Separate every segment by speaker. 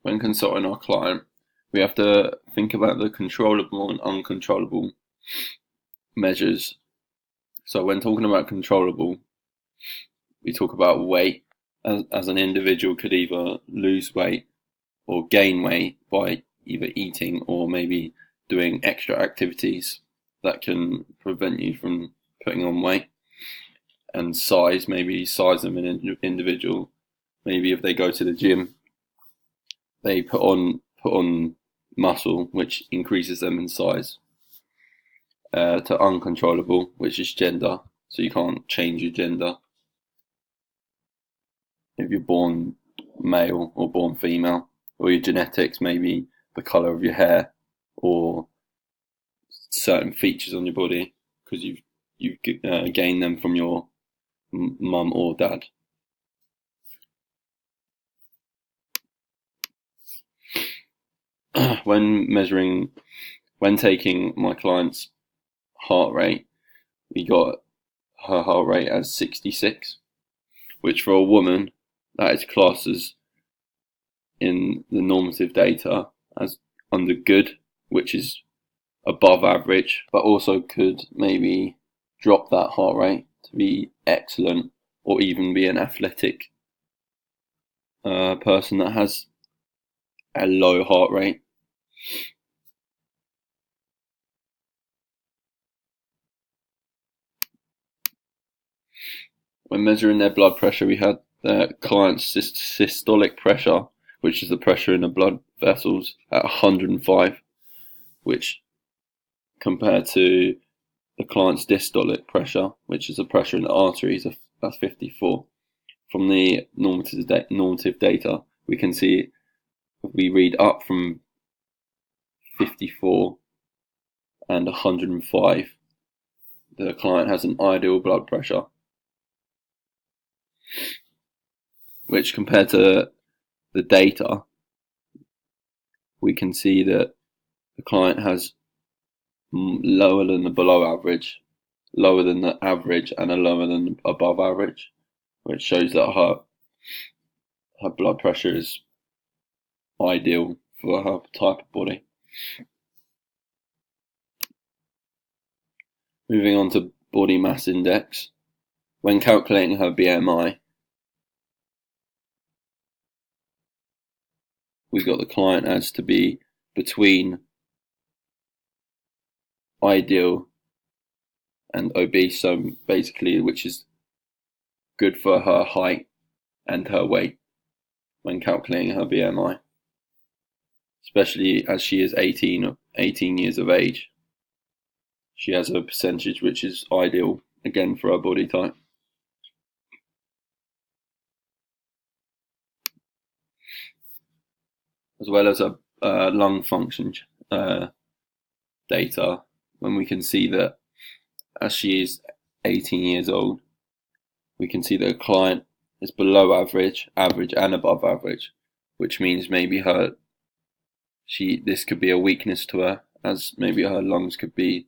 Speaker 1: when consulting our client, we have to think about the controllable and uncontrollable measures. So when talking about controllable, we talk about weight, as an individual could either lose weight or gain weight by either eating or maybe doing extra activities that can prevent you from putting on weight. And size, maybe size of an individual. Maybe if they go to the gym, they put on muscle, which increases them in size. To uncontrollable, which is gender, so you can't change your gender. If you're born male or born female, or your genetics, maybe the colour of your hair, or certain features on your body, because you've gained them from your mum or dad. When taking my client's heart rate, we got her heart rate as 66, which for a woman, that is classed as, in the normative data, as under good, which is above average, but also could maybe drop that heart rate to be excellent, or even be an athletic person that has a low heart rate. When measuring their blood pressure, we had the client's systolic pressure, which is the pressure in the blood vessels, at 105, which compared to the client's diastolic pressure, which is the pressure in the arteries, that's 54. From the normative data, we can see if we read up from 54 and 105, the client has an ideal blood pressure, which compared to the data, we can see that the client has lower than the below average, lower than the average, and a lower than above average, which shows that her blood pressure is ideal for her type of body. Moving on to body mass index. When calculating her BMI, we got the client as to be between ideal and obese, so basically, which is good for her height and her weight when calculating her BMI, especially as she is 18 years of age. She has a percentage which is ideal, again, for her body type. As well as a lung function data, when we can see that as she is 18 years old, we can see that the client is below average, average, and above average, which means maybe this could be a weakness to her, as maybe her lungs could be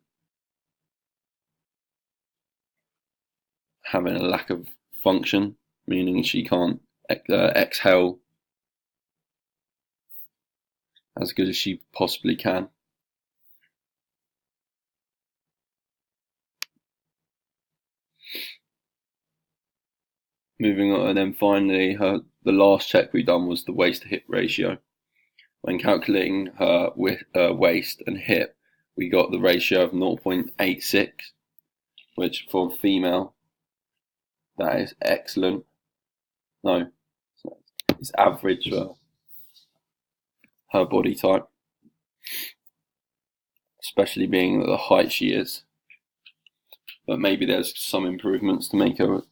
Speaker 1: having a lack of function, meaning she can't exhale as good as she possibly can. Moving on, and then finally, the last check we done was the waist to hip ratio. When calculating her waist and hip, we got the ratio of 0.86, which for a female, that is excellent. No, it's average for her body type, especially being at the height she is. But maybe there's some improvements to make her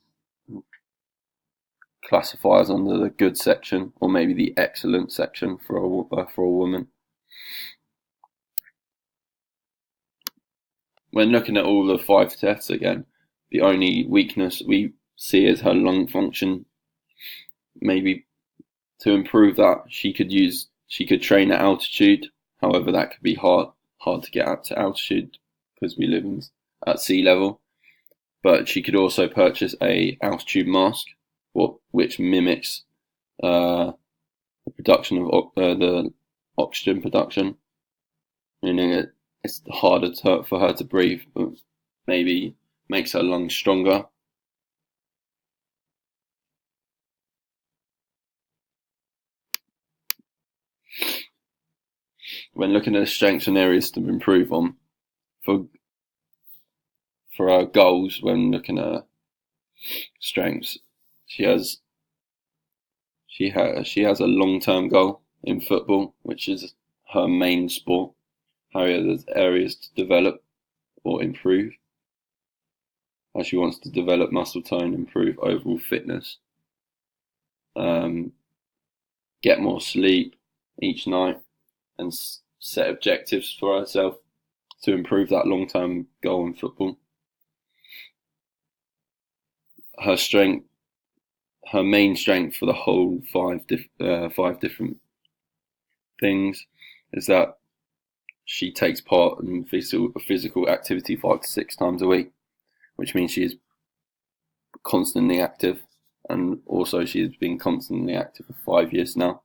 Speaker 1: classify as under the good section, or maybe the excellent section for a woman. When looking at all the 5 tests again, the only weakness we see is her lung function. Maybe to improve that, she could train at altitude. However, that could be hard to get out to altitude because we live at sea level. But she could also purchase a altitude mask, which mimics the production of the oxygen production, meaning it's harder for her to breathe, but maybe makes her lungs stronger. When looking at the strengths and areas to improve on for our goals, when looking at her strengths, she has a long-term goal in football, which is her main sport. However, there's areas to develop or improve, as she wants to develop muscle tone, improve overall fitness, get more sleep each night, and set objectives for herself to improve that long-term goal in football. Her main strength for the whole five different things is that she takes part in physical activity 5 to 6 times a week, which means she is constantly active, and also she has been constantly active for 5 years now.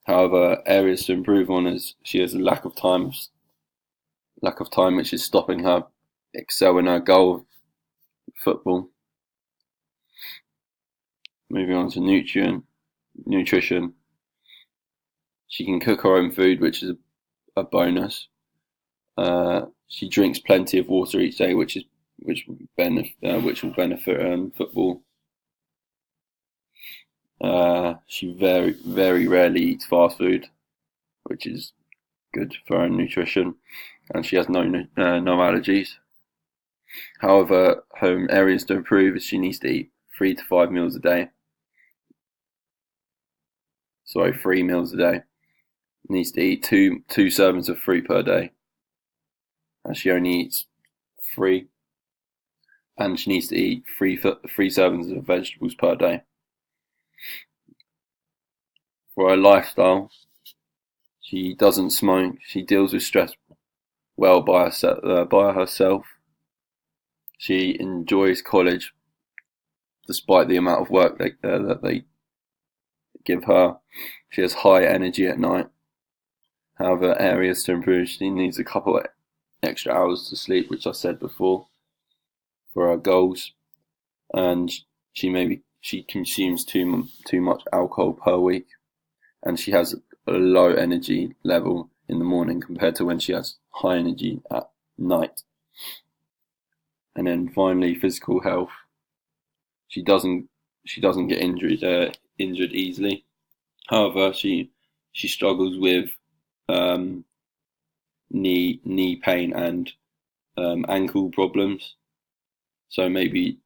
Speaker 1: However, areas to improve on is she has a lack of time, which is stopping her excel in her goal of football. Moving on to nutrition. She can cook her own food, which is a bonus. She drinks plenty of water each day, which will benefit her in football. She very, very rarely eats fast food, which is good for her nutrition, and she has no allergies. However, her areas to improve is she needs to eat 3 to 5 meals a day. 3 meals a day. Needs to eat two servings of fruit per day, and she only eats 3. And she needs to eat 3 servings of vegetables per day. For her lifestyle, she doesn't smoke. She deals with stress well by herself. She enjoys college, despite the amount of work that they give her. She has high energy at night. However, areas to improve, she needs a couple of extra hours to sleep, which I said before, for her goals. And she consumes too much alcohol per week, and she has a low energy level in the morning compared to when she has high energy at night. And then finally, physical health. She doesn't get injured easily. However, she struggles with knee pain and ankle problems. So maybe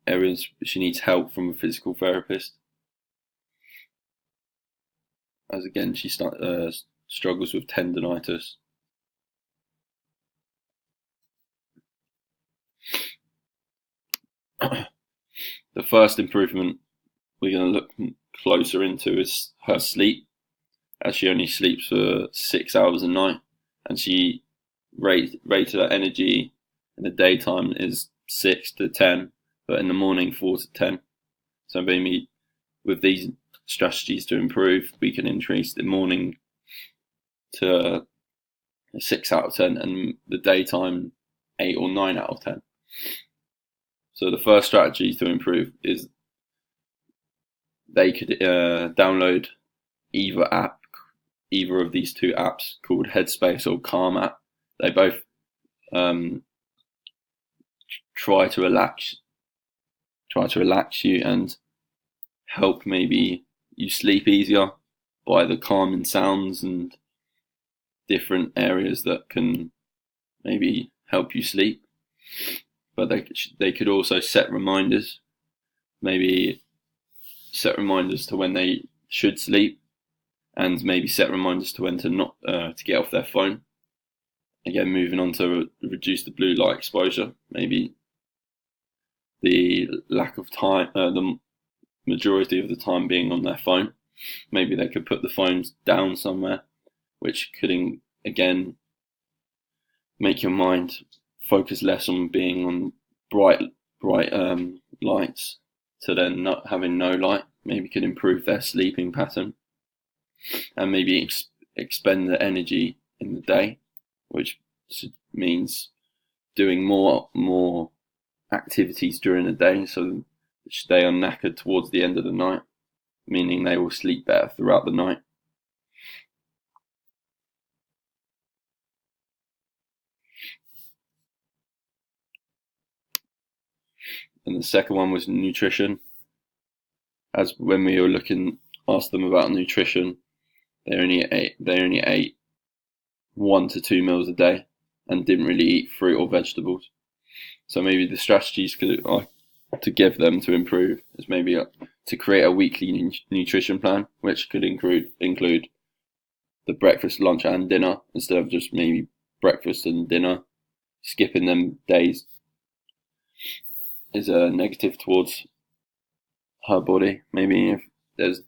Speaker 1: areas she needs help from a physical therapist. As again, she struggles with tendonitis. The first improvement we're going to look closer into is her sleep, as she only sleeps for 6 hours a night, and she rated her energy in the daytime is 6 to 10, but in the morning 4 to 10. So maybe with these strategies to improve, we can increase the morning to 6 out of 10 and the daytime 8 or 9 out of 10. So the first strategy to improve is they could download either of these 2 apps called Headspace or Calm app. They both try to relax you and help maybe you sleep easier by the calming sounds and different areas that can maybe help you sleep. But they could also set reminders, maybe set reminders to when they should sleep, and maybe set reminders to when to get off their phone. Again, moving on to reduce the blue light exposure, maybe the lack of time, the majority of the time being on their phone. Maybe they could put the phones down somewhere, which could again make your mind focus less on being on bright lights to then not having no light. Maybe could improve their sleeping pattern. and maybe expend the energy in the day, which means doing more activities during the day, so they are knackered towards the end of the night, meaning they will sleep better throughout the night. And the second one was nutrition. As when we were asked them about nutrition, they only ate 1 to 2 meals a day and didn't really eat fruit or vegetables. So maybe the strategies to give them to improve is maybe to create a weekly nutrition plan, which could include the breakfast, lunch, and dinner instead of just maybe breakfast and dinner. Skipping them days is a negative towards her body. Maybe if there's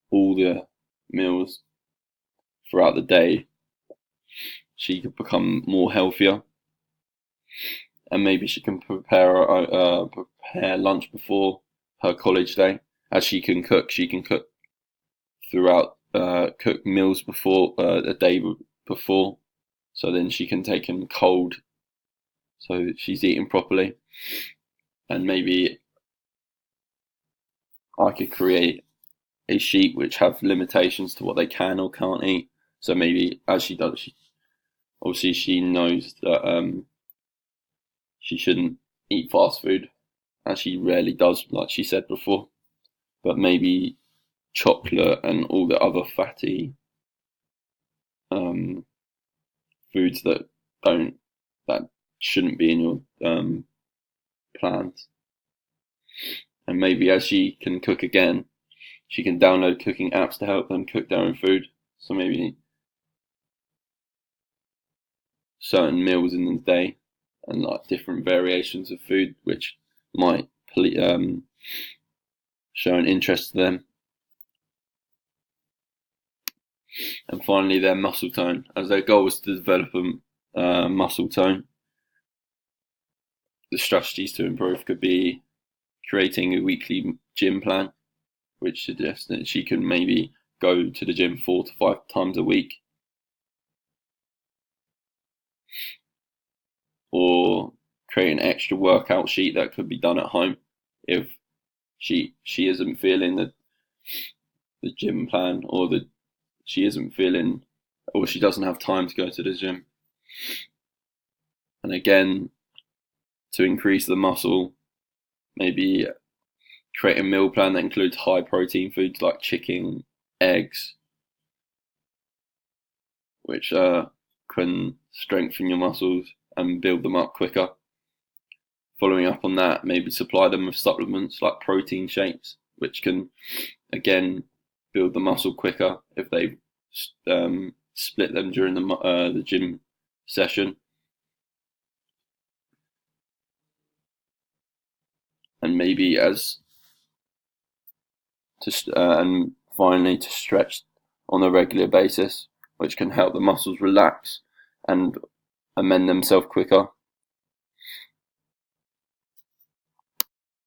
Speaker 1: all the meals throughout the day, she could become more healthier, and maybe she can prepare lunch before her college day. As she can cook throughout, cook meals before a day before, so then she can take them cold, so she's eating properly. And maybe I could create a sheet which have limitations to what they can or can't eat. So maybe as she does, obviously she knows that she shouldn't eat fast food, as she rarely does, like she said before. But maybe chocolate and all the other fatty foods that shouldn't be in your plans. And maybe as she can cook again, she can download cooking apps to help them cook their own food. So maybe certain meals in the day and like different variations of food, which might show an interest to them. And finally, their muscle tone, as their goal is to develop a muscle tone. The strategies to improve could be creating a weekly gym plan, which suggests that she can maybe go to the gym 4 to 5 times a week, or create an extra workout sheet that could be done at home if she isn't feeling the gym plan, or she doesn't have time to go to the gym. And again, to increase the muscle, maybe create a meal plan that includes high protein foods like chicken, eggs, which can strengthen your muscles and build them up quicker. Following up on that, maybe supply them with supplements like protein shakes, which can again build the muscle quicker if they split them during the gym session. And maybe and finally to stretch on a regular basis, which can help the muscles relax and amend themselves quicker